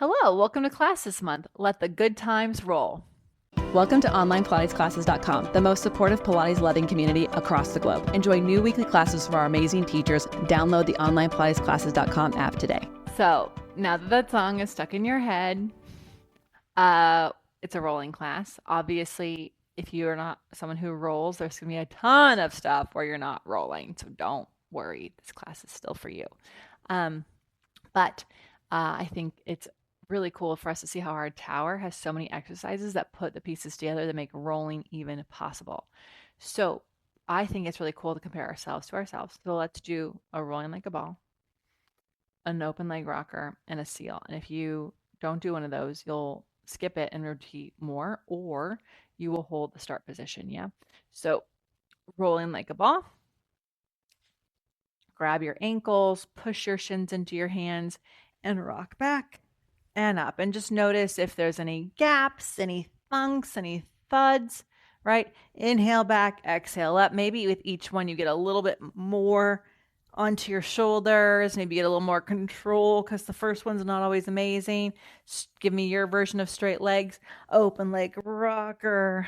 Hello, welcome to class this month. Let the good times roll. Welcome to OnlinePilatesClasses.com, the most supportive Pilates-loving community across the globe. Enjoy new weekly classes from our amazing teachers. Download the OnlinePilatesClasses.com app today. So now that song is stuck in your head, it's a rolling class. Obviously, if you're not someone who rolls, there's going to be a ton of stuff where you're not rolling. So don't worry. This class is still for you. But I think it's really cool for us to see how our tower has so many exercises that put the pieces together to make rolling even possible. So I think it's really cool to compare ourselves to ourselves. So let's do a rolling like a ball, an open leg rocker, and a seal. And if you don't do one of those, you'll skip it and repeat more, or you will hold the start position. Yeah. So rolling like a ball. Grab your ankles, push your shins into your hands, and rock back and up. And just notice if there's any gaps, any thunks, any thuds, right? Inhale back, exhale up. Maybe with each one you get a little bit more onto your shoulders, maybe get a little more control because the first one's not always amazing. Give me your version of straight legs. Open leg rocker.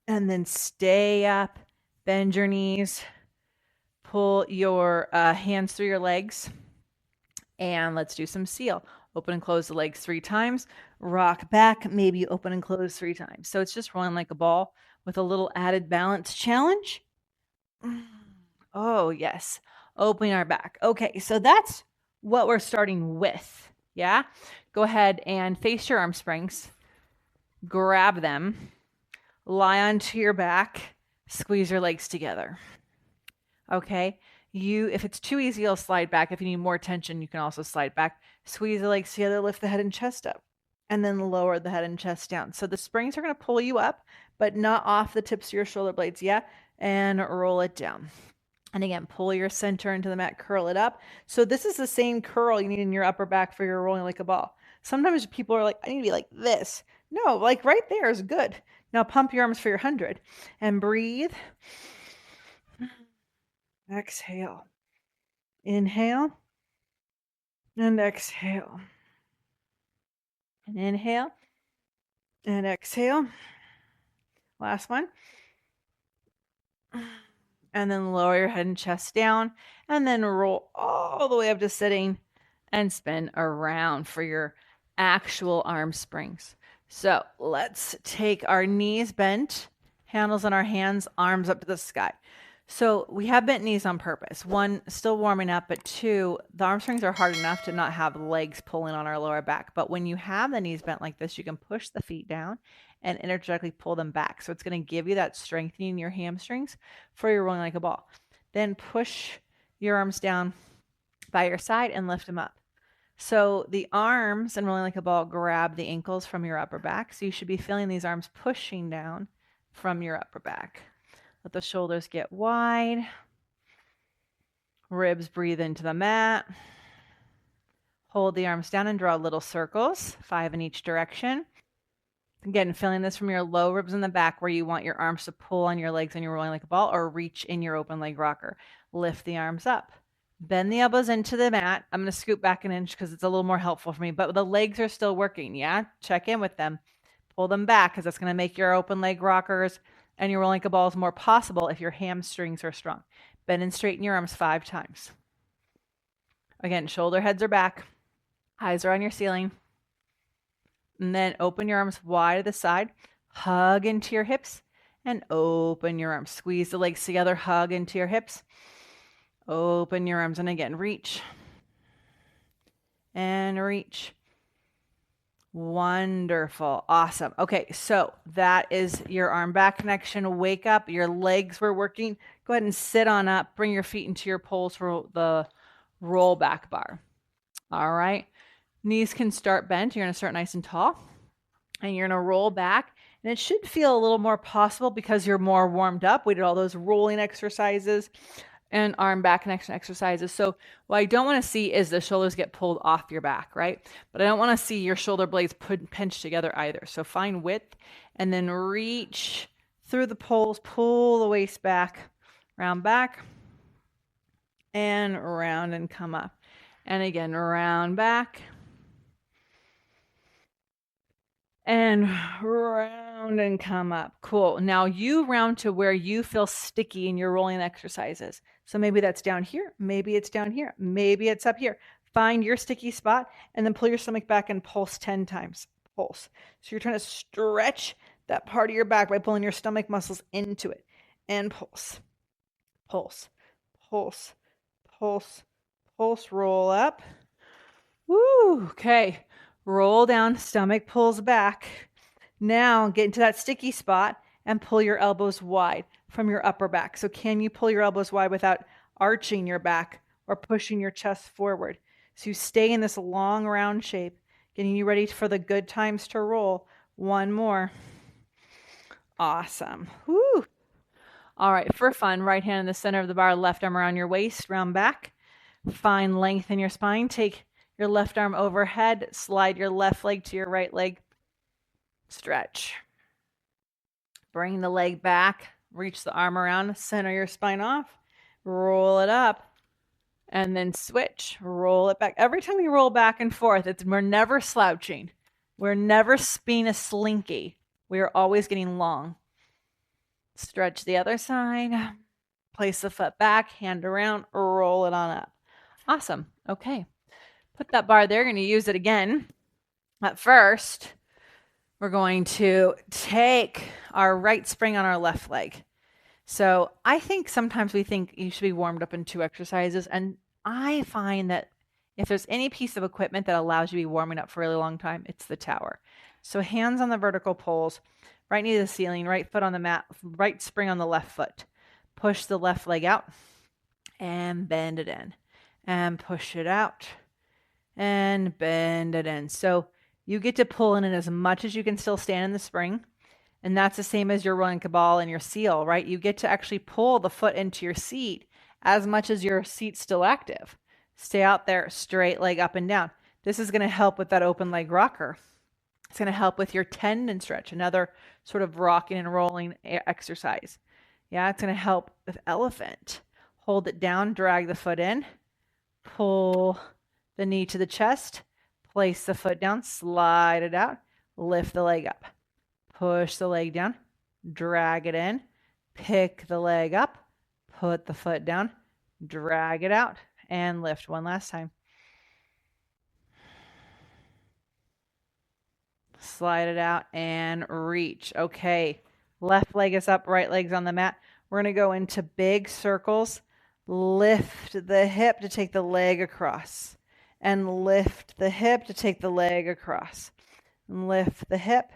And then stay up, bend your knees, pull your hands through your legs, and let's do some seal. Open and close the legs 3 times, rock back, maybe open and close 3 times. So it's just rolling like a ball with a little added balance challenge. Oh, yes. Opening our back. Okay, so that's what we're starting with. Yeah? Go ahead and face your arm springs. Grab them. Lie onto your back. Squeeze your legs together. Okay? If it's too easy, you'll slide back. If you need more tension, you can also slide back. Squeeze the legs together, lift the head and chest up, and then lower the head and chest down. So the springs are going to pull you up, but not off the tips of your shoulder blades. Yeah? And roll it down. And again, pull your center into the mat, curl it up. So this is the same curl you need in your upper back for your rolling like a ball. Sometimes people are like, I need to be like this. No, like right there is good. Now pump your arms for your 100 and breathe. Exhale. Inhale and exhale. And inhale and exhale. Last one. And then lower your head and chest down, and then roll all the way up to sitting and spin around for your actual arm springs. So let's take our knees bent, handles on our hands, arms up to the sky. So we have bent knees on purpose. 1, still warming up, but 2, the arm springs are hard enough to not have legs pulling on our lower back. But when you have the knees bent like this, you can push the feet down and energetically pull them back. So it's going to give you that strengthening in your hamstrings for your rolling like a ball. Then push your arms down by your side and lift them up. So the arms and rolling like a ball grab the ankles from your upper back. So you should be feeling these arms pushing down from your upper back. Let the shoulders get wide. Ribs breathe into the mat. Hold the arms down and draw little circles, 5 in each direction. Again, feeling this from your low ribs in the back where you want your arms to pull on your legs and you're rolling like a ball, or reach in your open leg rocker. Lift the arms up. Bend the elbows into the mat. I'm going to scoot back an inch because it's a little more helpful for me, but the legs are still working, yeah? Check in with them. Pull them back because that's going to make your open leg rockers and your rolling like a ball is more possible if your hamstrings are strong. Bend and straighten your arms 5 times. Again, shoulder heads are back. Eyes are on your ceiling. And then open your arms wide to the side. Hug into your hips and open your arms. Squeeze the legs together. Hug into your hips. Open your arms. And again, reach. And reach. Wonderful. Awesome. Okay, so that is your arm back connection. Wake up. Your legs were working. Go ahead and sit on up. Bring your feet into your poles for the roll back bar. All right. Knees can start bent. You're going to start nice and tall. And you're going to roll back. And it should feel a little more possible because you're more warmed up. We did all those rolling exercises and arm back connection exercises. So what I don't want to see is the shoulders get pulled off your back, right? But I don't want to see your shoulder blades pinched together either. So find width and then reach through the poles, pull the waist back, round back, and round and come up. And again, round back and round and come up. Cool. Now you round to where you feel sticky in your rolling exercises. So maybe that's down here. Maybe it's down here. Maybe it's up here. Find your sticky spot and then pull your stomach back and pulse 10 times. Pulse. So you're trying to stretch that part of your back by pulling your stomach muscles into it. And pulse. Pulse. Pulse. Pulse. Pulse. Roll up. Woo. Okay. Roll down, stomach pulls back. Now get into that sticky spot and pull your elbows wide from your upper back. So can you pull your elbows wide without arching your back or pushing your chest forward? So you stay in this long round shape, getting you ready for the good times to roll. One more. Awesome. Woo. All right, for fun, right hand in the center of the bar, left arm around your waist, round back. Find length in your spine. Take your left arm overhead, slide your left leg to your right leg, stretch. Bring the leg back, reach the arm around, center your spine off, roll it up, and then switch, roll it back. Every time you roll back and forth, we're never slouching. We're never being a slinky. We are always getting long. Stretch the other side, place the foot back, hand around, roll it on up. Awesome. Okay. Put that bar there. You're going to use it again. At first, we're going to take our right spring on our left leg. So I think sometimes we think you should be warmed up in 2 exercises. And I find that if there's any piece of equipment that allows you to be warming up for a really long time, it's the tower. So hands on the vertical poles, right knee to the ceiling, right foot on the mat, right spring on the left foot. Push the left leg out and bend it in and push it out and bend it in. So you get to pull in it as much as you can still stand in the spring. And that's the same as your rolling cabal and your seal, right? You get to actually pull the foot into your seat as much as your seat's still active. Stay out there, straight leg up and down. This is going to help with that open leg rocker. It's going to help with your tendon stretch, another sort of rocking and rolling exercise. Yeah, it's going to help with elephant. Hold it down, drag the foot in, pull the knee to the chest, place the foot down, slide it out, lift the leg up, push the leg down, drag it in, pick the leg up, put the foot down, drag it out, and lift. One last time. Slide it out and reach. Okay, left leg is up, right leg's on the mat. We're going to go into big circles. Lift the hip to take the leg across. And lift the hip to take the leg across. And lift the hip.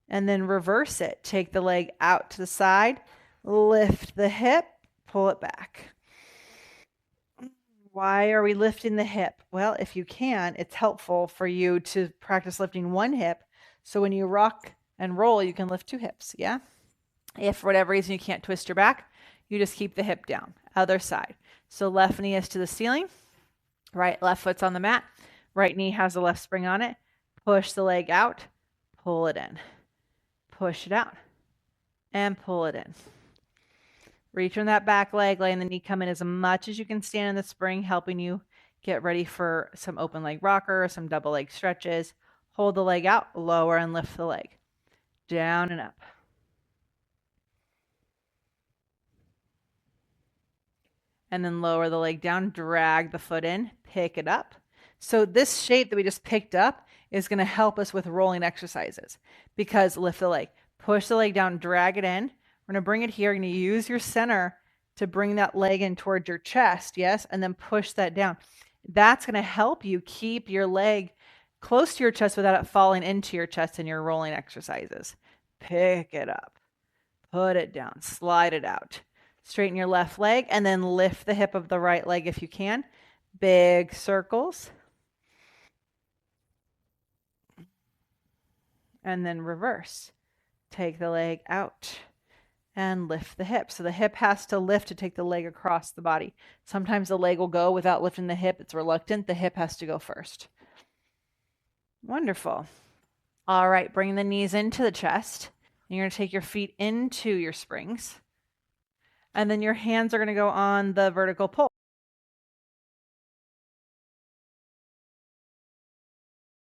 And then reverse it. Take the leg out to the side. Lift the hip. Pull it back. Why are we lifting the hip? Well, if you can, it's helpful for you to practice lifting one hip. So when you rock and roll, you can lift 2 hips. Yeah. If for whatever reason you can't twist your back, you just keep the hip down. Other side. So left knee is to the ceiling. Left foot's on the mat. Right knee has the left spring on it. Push the leg out. Pull it in. Push it out. And pull it in. Reach on that back leg, letting the knee come in as much as you can stand in the spring, helping you get ready for some open leg rocker, some double leg stretches. Hold the leg out, lower and lift the leg. Down and up. And then lower the leg down, drag the foot in, pick it up. So this shape that we just picked up is going to help us with rolling exercises because lift the leg, push the leg down, drag it in. We're going to bring it here. You're going to use your center to bring that leg in towards your chest, yes, and then push that down. That's going to help you keep your leg close to your chest without it falling into your chest in your rolling exercises. Pick it up, put it down, slide it out. Straighten your left leg and then lift the hip of the right leg if you can. Big circles. And then reverse. Take the leg out and lift the hip. So the hip has to lift to take the leg across the body. Sometimes the leg will go without lifting the hip. It's reluctant. The hip has to go first. Wonderful. All right, bring the knees into the chest. You're going to take your feet into your springs. And then your hands are going to go on the vertical pole.